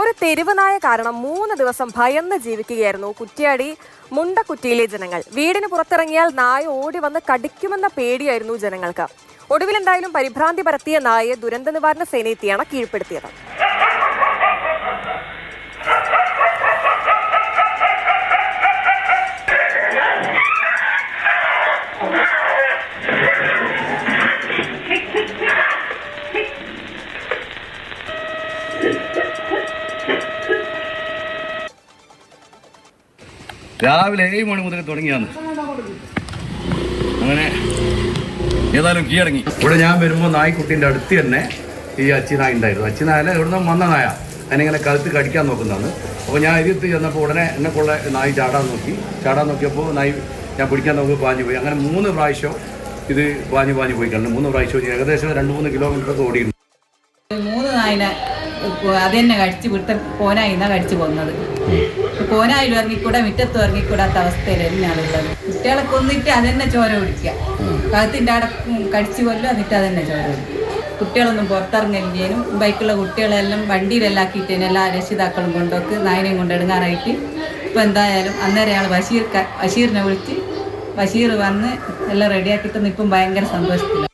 ഒരു തെരുവ് നായ കാരണം 3 ദിവസം ഭയന്ന് ജീവിക്കുകയായിരുന്നു കുറ്റ്യാടി മുണ്ടക്കുറ്റിയിലെ ജനങ്ങൾ. വീടിന് പുറത്തിറങ്ങിയാൽ നായ ഓടി വന്ന് കടിക്കുമെന്ന പേടിയായിരുന്നു ജനങ്ങൾക്ക്. ഒടുവിൽ എന്തായാലും പരിഭ്രാന്തി പരത്തിയ നായയെ ദുരന്ത നിവാരണ സേനയെത്തിയാണ് കീഴ്പ്പെടുത്തിയത്. രാവിലെ 7 മണി മുതൽ തുടങ്ങിയാണ്. അങ്ങനെ ഏതായാലും കീഴടങ്ങി. ഇവിടെ ഞാൻ വരുമ്പോൾ നായ്ക്കുട്ടീൻ്റെ അടുത്ത് തന്നെ ഈ അച്ചിനായ ഉണ്ടായിരുന്നു. അച്ചിനായ ഇവിടുന്ന് വന്ന നായ അതിനിങ്ങനെ കഴുത്ത് കടിക്കാൻ നോക്കുന്നതാണ്. അപ്പോൾ ഞാൻ എതിർത്ത് ചെന്നപ്പോൾ ഉടനെ എന്നെക്കുള്ള നായി ചാടാൻ നോക്കിയപ്പോൾ നായി ഞാൻ പിടിക്കാൻ നോക്കി പാഞ്ഞു പോയി. അങ്ങനെ 3 പ്രാവശ്യം ഇത് പാഞ്ഞു പോയി കണ്ടു. 3 പ്രാവശ്യം ഏകദേശം 2-3 കിലോമീറ്ററൊക്കെ ഓടിയിരുന്നു. 3 നായിനെ അത് തന്നെ കടിച്ച് പോനായിന്നാ കടിച്ചു പോകുന്നത്. പോനായാലും ഇറങ്ങിക്കൂടാ, മുറ്റത്തും ഇറങ്ങിക്കൂടാത്ത അവസ്ഥയിൽ തന്നെയാണുള്ളത്. കുട്ടികളെ കൊന്നിട്ട് അതന്നെ ചോര കുടിക്കുക, കഴുത്തിൻ്റെ അവിടെ കടിച്ചു കൊല്ലും, എന്നിട്ട് അതന്നെ ചോര കുടിക്കുക. കുട്ടികളൊന്നും പുറത്തിറങ്ങില്ലേനും ബൈക്കുള്ള കുട്ടികളെല്ലാം വണ്ടിയിലെല്ലാക്കിയിട്ടേനും എല്ലാ രക്ഷിതാക്കളും കൊണ്ടൊക്കെ നായനെയും കൊണ്ട് എടുങ്ങാറായിട്ട് ഇപ്പം എന്തായാലും അന്നേരം അയാൾ ബഷീറിനെ വിളിച്ച് ബഷീർ വന്ന് എല്ലാം റെഡിയാക്കിയിട്ട് ഇപ്പം ഭയങ്കര സന്തോഷത്തിലാണ്.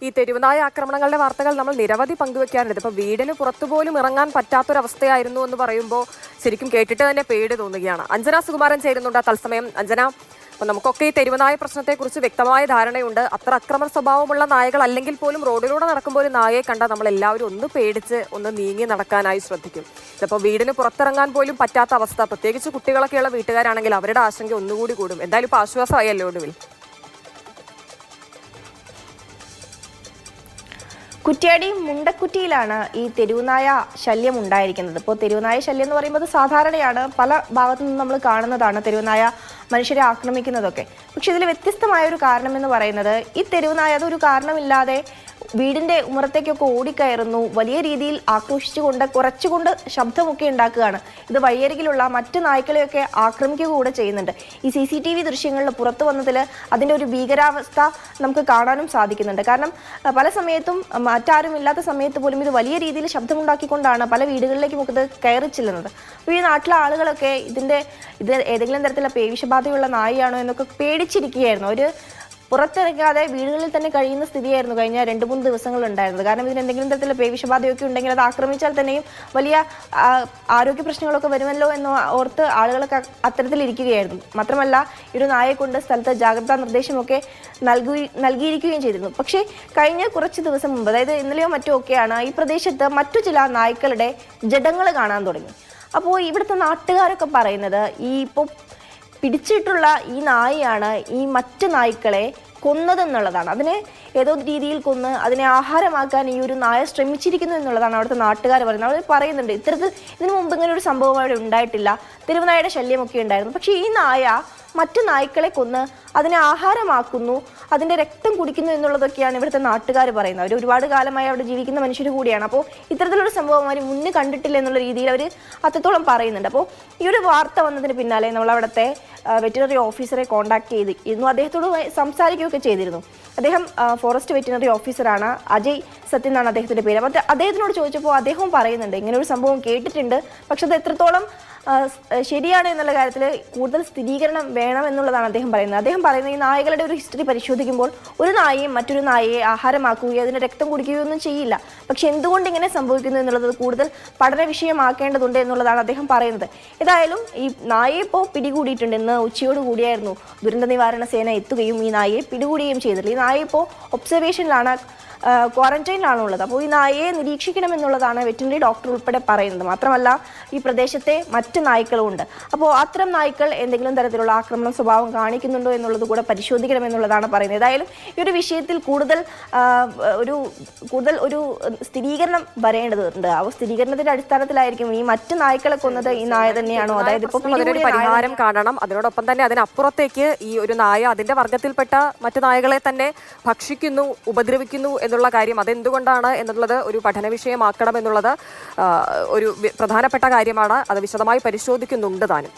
ഈ തെരുവുനായ ആക്രമണങ്ങളുടെ വാർത്തകൾ നമ്മൾ നിരവധി പങ്കുവെക്കാറുണ്ട്. ഇപ്പോൾ വീടിന് പുറത്തുപോലും ഇറങ്ങാൻ പറ്റാത്തൊരവസ്ഥയായിരുന്നു എന്ന് പറയുമ്പോൾ ശരിക്കും കേട്ടിട്ട് തന്നെ പേടി തോന്നുകയാണ്. അഞ്ജന സുകുമാരൻ ചേരുന്നുണ്ട് തത്സമയം. അഞ്ജന, അപ്പോൾ നമുക്കൊക്കെ ഈ തെരുവുനായ പ്രശ്നത്തെക്കുറിച്ച് വ്യക്തമായ ധാരണയുണ്ട്. അത്ര അക്രമ സ്വഭാവമുള്ള നായകൾ അല്ലെങ്കിൽ പോലും റോഡിലൂടെ നടക്കുമ്പോൾ ഒരു നായയെ കണ്ടാൽ നമ്മളെല്ലാവരും ഒന്ന് പേടിച്ച് ഒന്ന് നീങ്ങി നടക്കാനായി ശ്രദ്ധിക്കും. ഇതിപ്പോൾ വീടിന് പുറത്തിറങ്ങാൻ പോലും പറ്റാത്ത അവസ്ഥ, പ്രത്യേകിച്ച് കുട്ടികളൊക്കെയുള്ള വീട്ടുകാരാണെങ്കിൽ അവരുടെ ആശങ്ക ഒന്നുകൂടി കൂടും. എന്തായാലും ഇപ്പോൾ ആശ്വാസമായല്ലോ ഒടുവിൽ. കുറ്റ്യാടി മുണ്ടക്കുറ്റിയിലാണ് ഈ തെരുവുനായ ശല്യം ഉണ്ടായിരിക്കുന്നത്. ഇപ്പോൾ തെരുവുനായ ശല്യം എന്ന് പറയുമ്പോൾ സാധാരണയാണ്, പല ഭാഗത്തു നിന്നും നമ്മൾ കാണുന്നതാണ് തെരുവുനായ മനുഷ്യരെ ആക്രമിക്കുന്നതൊക്കെ. പക്ഷെ ഇതിൽ വ്യത്യസ്തമായ ഒരു കാരണം എന്ന് പറയുന്നത് ഈ തെരുവുനായ അതൊരു കാരണമില്ലാതെ വീടിന്റെ ഉമ്മറത്തേക്കൊക്കെ ഓടിക്കയറുന്നു, വലിയ രീതിയിൽ ആക്രോശിച്ചുകൊണ്ട് കുറച്ചുകൊണ്ട് ശബ്ദമൊക്കെ ഉണ്ടാക്കുകയാണ്. ഇത് വഴിയരികിലുള്ള മറ്റു നായ്ക്കളെയൊക്കെ ആക്രമിക്കുക കൂടെ ചെയ്യുന്നുണ്ട്. ഈ CCTV ദൃശ്യങ്ങളിൽ പുറത്തു വന്നതിൽ അതിൻ്റെ ഒരു ഭീകരാവസ്ഥ നമുക്ക് കാണാനും സാധിക്കുന്നുണ്ട്. കാരണം പല സമയത്തും മറ്റാരും ഇല്ലാത്ത സമയത്ത് പോലും ഇത് വലിയ രീതിയിൽ ശബ്ദമുണ്ടാക്കിക്കൊണ്ടാണ് പല വീടുകളിലേക്കും ഇത് കയറി ചെല്ലുന്നത്. അപ്പോൾ ഈ നാട്ടിലെ ആളുകളൊക്കെ ഇത് ഏതെങ്കിലും തരത്തിലുള്ള പേവിഷബാധയുള്ള നായയാണോ എന്നൊക്കെ പേടിച്ചിരിക്കുകയായിരുന്നു. ഒരു പുറത്തിറങ്ങാതെ വീടുകളിൽ തന്നെ കഴിയുന്ന സ്ഥിതിയായിരുന്നു കഴിഞ്ഞ 2-3 ദിവസങ്ങൾ ഉണ്ടായിരുന്നത്. കാരണം ഇതിന് എന്തെങ്കിലും തരത്തിലുള്ള പേവിഷബാധയൊക്കെ ഉണ്ടെങ്കിൽ അത് ആക്രമിച്ചാൽ തന്നെയും വലിയ ആരോഗ്യ പ്രശ്നങ്ങളൊക്കെ വരുമല്ലോ എന്ന് ഓർത്ത് ആളുകളൊക്കെ അത്തരത്തിലിരിക്കുകയായിരുന്നു. മാത്രമല്ല ഈ ഒരു നായയെ കൊണ്ട് സ്ഥലത്ത് ജാഗ്രതാ നിർദ്ദേശമൊക്കെ നൽകിയിരിക്കുകയും ചെയ്തിരുന്നു. പക്ഷേ കഴിഞ്ഞ കുറച്ച് ദിവസം മുമ്പ്, അതായത് ഇന്നലെയോ മറ്റോ ഒക്കെയാണ് ഈ പ്രദേശത്ത് മറ്റു ചില നായ്ക്കളുടെ ജഡങ്ങൾ കാണാൻ തുടങ്ങി. അപ്പോൾ ഇവിടുത്തെ നാട്ടുകാരൊക്കെ പറയുന്നത് ഇപ്പോൾ പിടിച്ചിട്ടുള്ള ഈ നായയാണ് ഈ മറ്റു നായ്ക്കളെ കൊന്നതെന്നുള്ളതാണ്. അതിനെ ഏതോ രീതിയിൽ കൊന്ന് അതിനെ ആഹാരമാക്കാൻ ഈ ഒരു നായ ശ്രമിച്ചിരിക്കുന്നു എന്നുള്ളതാണ് അവിടുത്തെ നാട്ടുകാർ പറയുന്നത്. അവർ പറയുന്നുണ്ട് ഇതിനു മുമ്പ് ഇങ്ങനെ ഒരു സംഭവം അവിടെ ഉണ്ടായിട്ടില്ല, തെരുവുനായയുടെ ശല്യമൊക്കെ ഉണ്ടായിരുന്നു. പക്ഷേ ഈ നായ മറ്റു നായ്ക്കളെ കൊന്ന് അതിനെ ആഹാരമാക്കുന്നു, അതിൻ്റെ രക്തം കുടിക്കുന്നു എന്നുള്ളതൊക്കെയാണ് ഇവിടുത്തെ നാട്ടുകാർ പറയുന്നത്. അവർ ഒരുപാട് കാലമായി അവിടെ ജീവിക്കുന്ന മനുഷ്യർ കൂടിയാണ്. അപ്പോൾ ഇത്തരത്തിലൊരു സംഭവം അവർ മുന്നേ കണ്ടിട്ടില്ല എന്നുള്ള രീതിയിൽ അവർ അത്രത്തോളം പറയുന്നുണ്ട്. അപ്പോൾ ഈ ഒരു വാർത്ത വന്നതിന് പിന്നാലെ നമ്മൾ അവിടുത്തെ വെറ്റിനറി ഓഫീസറെ കോൺടാക്ട് ചെയ്തിരുന്നു. അദ്ദേഹത്തോട് സംസാരിക്കുകയൊക്കെ ചെയ്തിരുന്നു. അദ്ദേഹം ഫോറസ്റ്റ് വെറ്റിനറി ഓഫീസറാണ്, അജയ് സത്യൻ എന്നാണ് അദ്ദേഹത്തിൻ്റെ പേര്. അപ്പോൾ അദ്ദേഹത്തിനോട് ചോദിച്ചപ്പോൾ അദ്ദേഹവും പറയുന്നുണ്ട് ഇങ്ങനെ ഒരു സംഭവം കേട്ടിട്ടുണ്ട്, പക്ഷെ അത് എത്രത്തോളം ശരിയാണ് എന്നുള്ള കാര്യത്തിൽ കൂടുതൽ സ്ഥിരീകരണം വേണം എന്നുള്ളതാണ് അദ്ദേഹം പറയുന്നത്. അദ്ദേഹം പറയുന്നത് ഈ നായകളുടെ ഒരു ഹിസ്റ്ററി പരിശോധിക്കുമ്പോൾ ഒരു നായയും മറ്റൊരു നായയെ ആഹാരമാക്കുകയോ അതിന് രക്തം കുടിക്കുകയോ ഒന്നും ചെയ്യില്ല. പക്ഷെ എന്തുകൊണ്ട് ഇങ്ങനെ സംഭവിക്കുന്നു എന്നുള്ളത് കൂടുതൽ പഠന വിഷയമാക്കേണ്ടതുണ്ട് എന്നുള്ളതാണ് അദ്ദേഹം പറയുന്നത്. ഏതായാലും ഈ നായയെ ഇപ്പോൾ പിടികൂടിയിട്ടുണ്ട്. ഇന്ന് ഉച്ചയോട് കൂടിയായിരുന്നു ദുരന്ത നിവാരണ സേന എത്തുകയും ഈ നായയെ പിടികൂടുകയും ചെയ്തിട്ടുള്ളത്. ഈ നായ ഇപ്പോൾ ഒബ്സർവേഷനിലാണ്, ക്വാറന്റൈനിലാണുള്ളത്. അപ്പോൾ ഈ നായയെ നിരീക്ഷിക്കണമെന്നുള്ളതാണ് വെറ്റിനറി ഡോക്ടർ ഉൾപ്പെടെ പറയുന്നത്. മാത്രമല്ല ഈ പ്രദേശത്തെ മറ്റ് നായ്ക്കളും ഉണ്ട്. അപ്പോൾ അത്തരം നായ്ക്കൾ എന്തെങ്കിലും തരത്തിലുള്ള ആക്രമണ സ്വഭാവം കാണിക്കുന്നുണ്ടോ എന്നുള്ളത് കൂടെ പരിശോധിക്കണമെന്നുള്ളതാണ് പറയുന്നത്. ഏതായാലും ഈ ഒരു വിഷയത്തിൽ കൂടുതൽ ഒരു സ്ഥിരീകരണം വരേണ്ടതുണ്ട്. ആ സ്ഥിരീകരണത്തിന്റെ അടിസ്ഥാനത്തിലായിരിക്കും ഈ മറ്റ് നായ്ക്കളെ കൊന്നത് ഈ നായ തന്നെയാണോ, അതായത് ഇപ്പോൾ പരിഹാരം കാണണം. അതിനോടൊപ്പം തന്നെ അതിനപ്പുറത്തേക്ക് ഈ ഒരു നായ അതിന്റെ വർഗത്തിൽപ്പെട്ട മറ്റു നായകളെ തന്നെ ഭക്ഷിക്കുന്നു, ഉപദ്രവിക്കുന്നു എന്നുള്ള കാര്യം അതെന്തുകൊണ്ടാണ് എന്നുള്ളത് ഒരു പഠന വിഷയമാക്കണം എന്നുള്ളത് ഒരു പ്രധാനപ്പെട്ട കാര്യമാണ്. അത് വിശദമായി പരിശോധിക്കുന്നുണ്ട് താനും.